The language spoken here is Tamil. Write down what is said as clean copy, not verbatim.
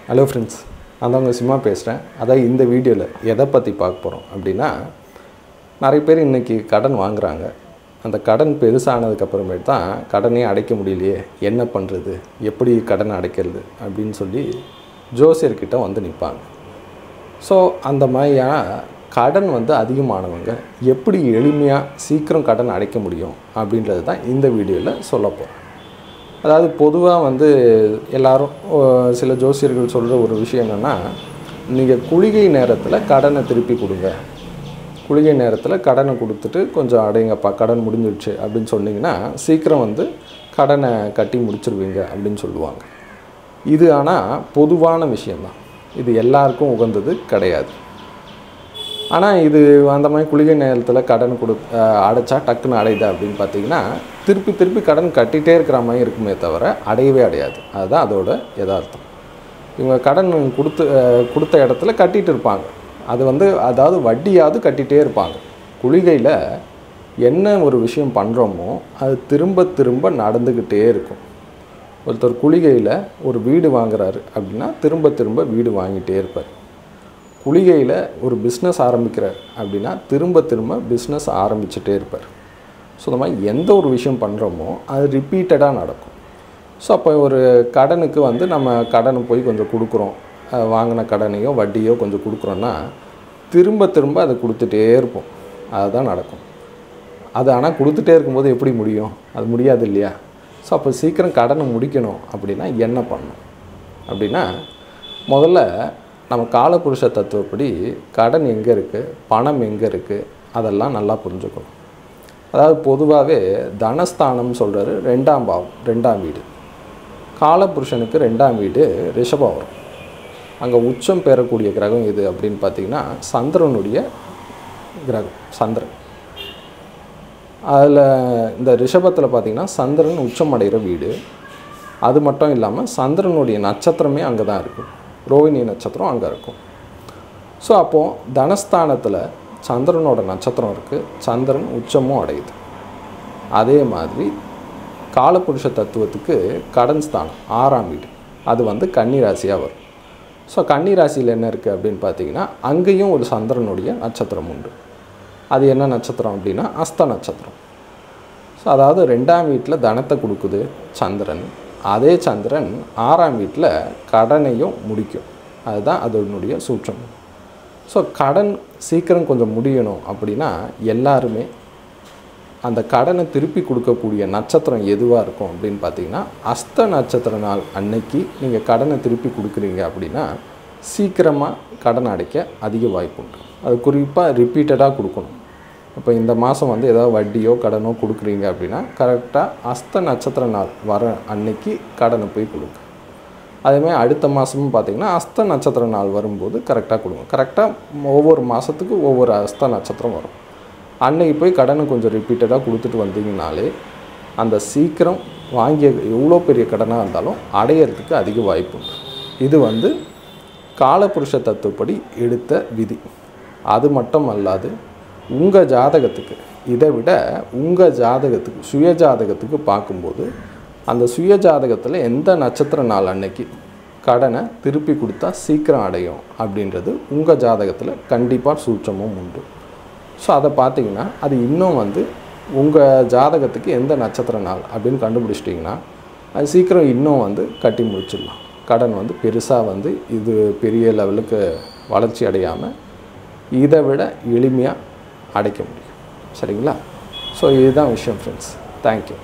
ஹலோ ஃப்ரெண்ட்ஸ், நான் தான் உங்கள் சிம்மா பேசுகிறேன். அதான் இந்த வீடியோவில் எதை பற்றி பார்க்க போகிறோம் அப்படின்னா, நிறைய பேர் இன்றைக்கி கடன் வாங்குகிறாங்க. அந்த கடன் பெருசானதுக்கப்புறமேட்டு தான் கடனே அடைக்க முடியலையே, என்ன பண்ணுறது, எப்படி கடனை அடைக்கிறது அப்படின்னு சொல்லி ஜோசியர்கிட்ட வந்து நிற்பாங்க. ஸோ அந்த மாதிரியான கடன் அதிகமானவங்க எப்படி எளிமையாக சீக்கிரம் கடன் அடைக்க முடியும் அப்படின்றது தான் இந்த வீடியோவில் சொல்ல போகிறேன். அதாவது பொதுவாக எல்லோரும் சில ஜோசியர்கள் சொல்கிற ஒரு விஷயம் என்னென்னா, நீங்கள் குளிகை நேரத்தில் கடனை திருப்பி கொடுங்க, குளிகை நேரத்தில் கடனை கொடுத்துட்டு கொஞ்சம் அடைங்கப்பா, கடன் முடிஞ்சிடுச்சு அப்படின்னு சொன்னிங்கன்னா சீக்கிரம் கடனை கட்டி முடிச்சிருவீங்க அப்படின்னு சொல்லுவாங்க. இது ஆனால் பொதுவான விஷயந்தான், இது எல்லாருக்கும் உகந்தது கிடையாது. ஆனால் இது அந்த மாதிரி குளிகை நேரத்தில் கடன் அடைச்சா டக்குன்னு அடையுது அப்படின்னு பார்த்தீங்கன்னா, திருப்பி கடன் கட்டிகிட்டே இருக்கிற மாதிரி இருக்குமே தவிர அடையவே அடையாது. அதுதான் அதோட யதார்த்தம். இவங்க கடன் கொடுத்த இடத்துல கட்டிகிட்டு இருப்பாங்க. அது அதாவது வட்டியாவது கட்டிகிட்டே இருப்பாங்க. குளிகையில் என்ன ஒரு விஷயம் பண்ணுறோமோ அது திரும்ப நடந்துக்கிட்டே இருக்கும். ஒருத்தர் குளிகையில் ஒரு வீடு வாங்குறாரு அப்படின்னா திரும்ப வீடு வாங்கிட்டே இருப்பார். குளிகையில் ஒரு பிஸ்னஸ் ஆரம்பிக்கிறார் அப்படின்னா திரும்ப பிஸ்னஸ் ஆரம்பிச்சுட்டே இருப்பார். ஸோ இந்த மாதிரி எந்த ஒரு விஷயம் பண்ணுறோமோ அது ரிப்பீட்டடாக நடக்கும். ஸோ அப்போ ஒரு கடனுக்கு நம்ம கடனை போய் கொஞ்சம் கொடுக்குறோம், வாங்கின கடனையோ வட்டியோ கொஞ்சம் கொடுக்குறோன்னா திரும்ப அதை கொடுத்துட்டே இருப்போம். அதுதான் நடக்கும். அது ஆனால் கொடுத்துட்டே இருக்கும்போது எப்படி முடியும்? அது முடியாது இல்லையா? ஸோ அப்போ சீக்கிரம் கடனை முடிக்கணும் அப்படின்னா என்ன பண்ணணும் அப்படின்னா, முதல்ல நம்ம காலபுருஷ தத்துவப்படி கடன் எங்கே இருக்குது, பணம் எங்கே இருக்குது, அதெல்லாம் நல்லா புரிஞ்சுக்கணும். அதாவது பொதுவாகவே தனஸ்தானம்னு சொல்கிறாரு 2ஆம் பாவம், 2ஆம் வீடு. காலபுருஷனுக்கு 2ஆம் வீடு ரிஷபம் வரும். அங்கே உச்சம் பெறக்கூடிய கிரகம் எது அப்படின்னு பார்த்திங்கன்னா சந்திரனுடைய கிரகம், சந்திரன். அதில் இந்த ரிஷபத்தில் பார்த்திங்கன்னா சந்திரன் உச்சம் அடைகிற வீடு. அது மட்டும் இல்லாமல் சந்திரனுடைய நட்சத்திரமே அங்கே தான் இருக்குது, ரோஹிணி நட்சத்திரம் அங்கே இருக்கும். ஸோ அப்போது தனஸ்தானத்தில் சந்திரனோட நட்சத்திரம் இருக்குது, சந்திரன் உச்சமும் அடையுது. அதே மாதிரி காலபுருஷ தத்துவத்துக்கு கடன் ஸ்தானம் 6ஆம் வீடு, அது கன்னி ராசியாக வரும். ஸோ கன்னி ராசியில் என்ன இருக்குது அப்படின்னு பார்த்தீங்கன்னா அங்கேயும் ஒரு சந்திரனுடைய நட்சத்திரம் உண்டு. அது என்ன நட்சத்திரம் அப்படின்னா அஸ்த நட்சத்திரம். ஸோ அதாவது 2ஆம் வீட்டில் தனத்தை கொடுக்குது சந்திரன், அதே சந்திரன் 6ஆம் வீட்டில் கடனையும் முடிக்கும். அதுதான் அதனுடைய சூட்சம். ஸோ கடன் சீக்கிரம் கொஞ்சம் முடியணும் அப்படின்னா எல்லாருமே அந்த கடனை திருப்பி கொடுக்கக்கூடிய நட்சத்திரம் எதுவாக இருக்கும் அப்படின்னு பார்த்தீங்கன்னா அஸ்த நட்சத்திர நாள் அன்னைக்கு நீங்கள் கடனை திருப்பி கொடுக்குறீங்க அப்படின்னா சீக்கிரமாக கடன் அடைக்க அதிக வாய்ப்பு உண்டு. அது குறிப்பாக ரிப்பீட்டடாக கொடுக்கணும். இப்போ இந்த மாதம் ஏதாவது வட்டியோ கடனோ கொடுக்குறீங்க அப்படின்னா கரெக்டாக அஸ்த நட்சத்திர நாள் வர அன்னைக்கு கடனை போய் கொடுங்க. அதேமாதிரி அடுத்த மாதமும் பார்த்திங்கன்னா அஸ்த நட்சத்திர நாள் வரும்போது கரெக்டாக கொடுங்க. கரெக்டாக ஒவ்வொரு மாதத்துக்கு ஒவ்வொரு அஸ்த நட்சத்திரம் வரும். அன்னைக்கு போய் கடனை கொஞ்சம் ரிப்பீட்டடாக கொடுத்துட்டு வந்தீங்கனாலே அந்த சீக்கிரம் வாங்கிய எவ்வளோ பெரிய கடனாக இருந்தாலும் அடையிறதுக்கு அதிக வாய்ப்பு உண்டு. இது காலபுருஷ தத்துவப்படி எடுத்த விதி. அது மட்டும் அல்லாது உங்கள் ஜாதகத்துக்கு, இதை விட உங்கள் ஜாதகத்துக்கு சுய ஜாதகத்துக்கு பார்க்கும்போது அந்த சுய ஜாதகத்தில் எந்த நட்சத்திர நாள் அன்னைக்கு கடனை திருப்பி கொடுத்தா சீக்கிரம் அடையும் அப்படின்றது உங்கள் ஜாதகத்தில் கண்டிப்பாக சூட்சமும் உண்டு. ஸோ அதை பார்த்திங்கன்னா அது இன்னும் உங்கள் ஜாதகத்துக்கு எந்த நட்சத்திர நாள் அப்படின்னு கண்டுபிடிச்சிட்டிங்கன்னா அது சீக்கிரம் இன்னும் கட்டி முடிச்சிடலாம். கடன் பெருசாக இது பெரிய லெவலுக்கு வளர்ச்சி அடையாமல் இதை விட எளிமையாக அடைக்க முடியும். சரிங்களா? ஸோ இதுதான் விஷயம் ஃப்ரெண்ட்ஸ். தேங்க்யூ.